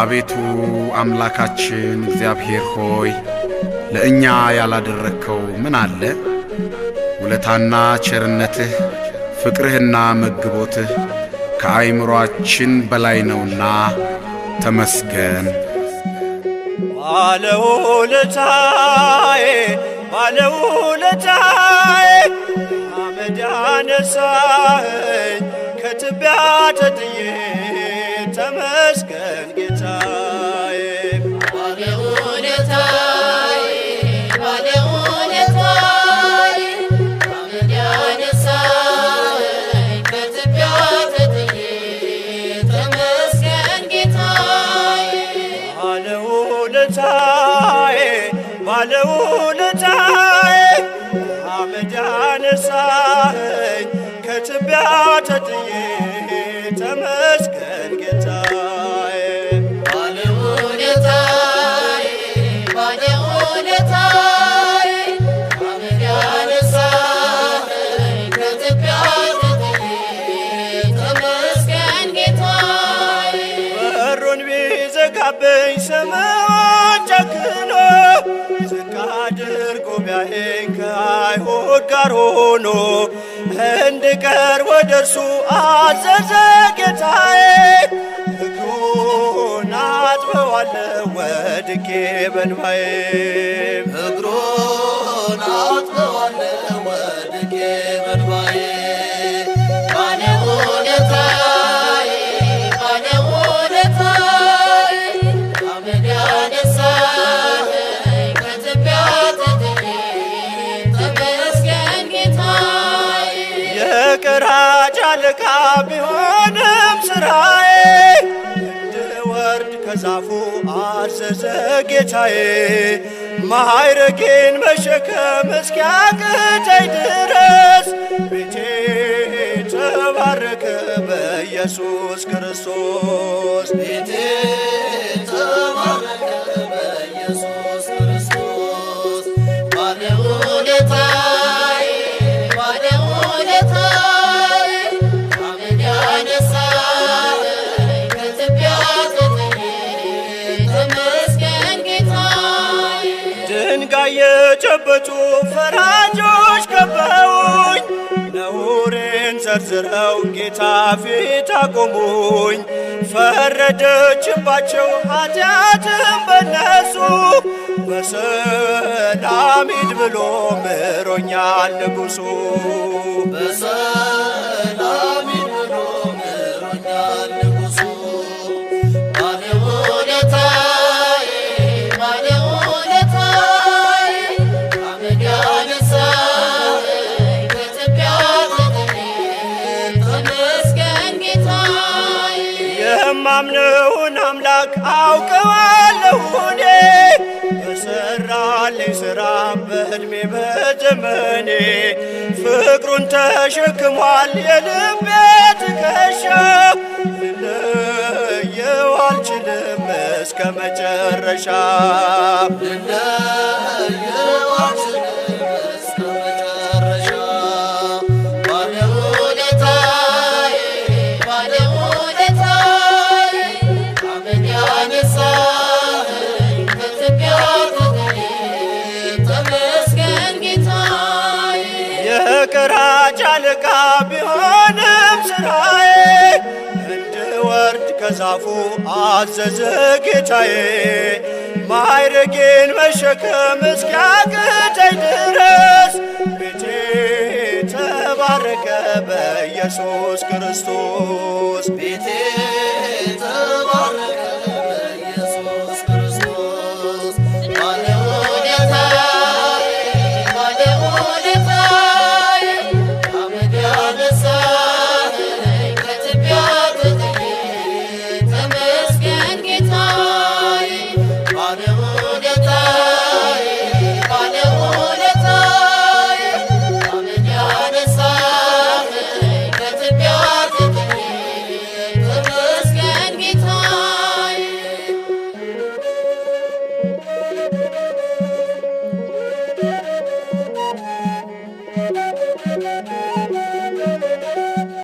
አቤቱ አምላካችን እግዚአብሔር ሆይ ለእኛ ያላደረከው ምን አለ? ውለታና ቸርነትህ ፍቅርህና መግቦትህ ከአይምሮአችን በላይ ነውና ተመስገን። ባለውለታዬ አመድ ያነሳኸኝ ከትቢያ ተጥዬ ተመስገን ጌታዬ። ባለውለታዬ አመድ ያነሳኸኝ ከትቢያ ተጥዬ ተመስገን ጌታዬ። ባለውለታዬ አመድ ያነሳኸኝ ከትቢያ ተጥዬ ተመስገን ጌታዬ። ባለውለታዬ አመድ ያነሳኸኝ ከትቢያ ተጥዬ ተመስገን ጌታዬ። በሩን ቢዘጋብኝ ሰማዩን ጨክኖ ዝቅ አድርጎ ቢያየኝ ከአይሁድ ጋር ሆኖ እንድቀርብ ወደ እርሱ አዘዘ ጌታዬ። እግሩን አጥበዋለሁ ወድቄ በእንባዬ እግሩን አጥበዋለሁ ወድቄ በእንባዬ። ባለውለታዬ አመድ ያነሳኸኝ ከትቢያ ተጥዬ ተመስገን ጌታዬ። የቀራጭ አለቃ ቢሆንም ስራዬ እንድወርድ ከዛፉ አዘዘ ጌታዬ። ማዕረጌን መሸከም እስኪያቅተኝ ድረስ ቤቴ ተባረከ በኢየሱስ ክርስቶስ። ቤቴ ተባረከ በኢየሱስ ክርስቶስ። ባለውለታዬ አመድ ያነሳኸኝ ከትቢያ ተጥዬ ተመስገን ጌታዬ። ድንጋይ የጨበጡ ፈራጆች ከበውኝ ነውሬን ዘርዝረው ጌታ ፊት አቆሙኝ። ፈረደችባቸው ኃጢአትም በነሱ በሰላም ሂድ ብሎ ምሮኛል ንጉሡ። በሰላም ሂድ ብሎ ምሮኛል ንጉሡ። ባለውለታዬ አመድ ያነሳኸኝ ከትቢያ ተጥዬ ተመስገን ጌታዬ። የማምነውን አምላክ አውቀዋለሁ እኔ በሠራልኝ ሥራ በዕድሜ በዘመኔ ፍቅሩን ተሸክሟል የልቤ ትከሻ። ልለየው አልችልም እስከ መጨረሻ ልለየው አልችልም እስከ መጨረሻ። ባለውለታዬ አመድ ያነሳኸኝ ከትቢያ ተጥዬ ተመስገን ጌታዬ። የቀራጭ አለቃ ቢሆንም ስራዬ እንድወርድ ከዛፉ አዘዘ ጌታዬ። ማዕረጌን መሸከም እስኪያቅተኝ ድረስ ቤቴ ተባረከ በኢየሱስ ክርስቶስ። ቤቴ ተባረከ በኢየሱስ ክርስቶስ። ባለውለታዬ አመድ ያነሳኸኝ ከትቢያ ተጥዬ ተመስገን ጌታዬ። ባለውለታዬ አመድ ያነሳኸኝ ከትቢያ ተጥዬ ተመስገን ጌታዬ።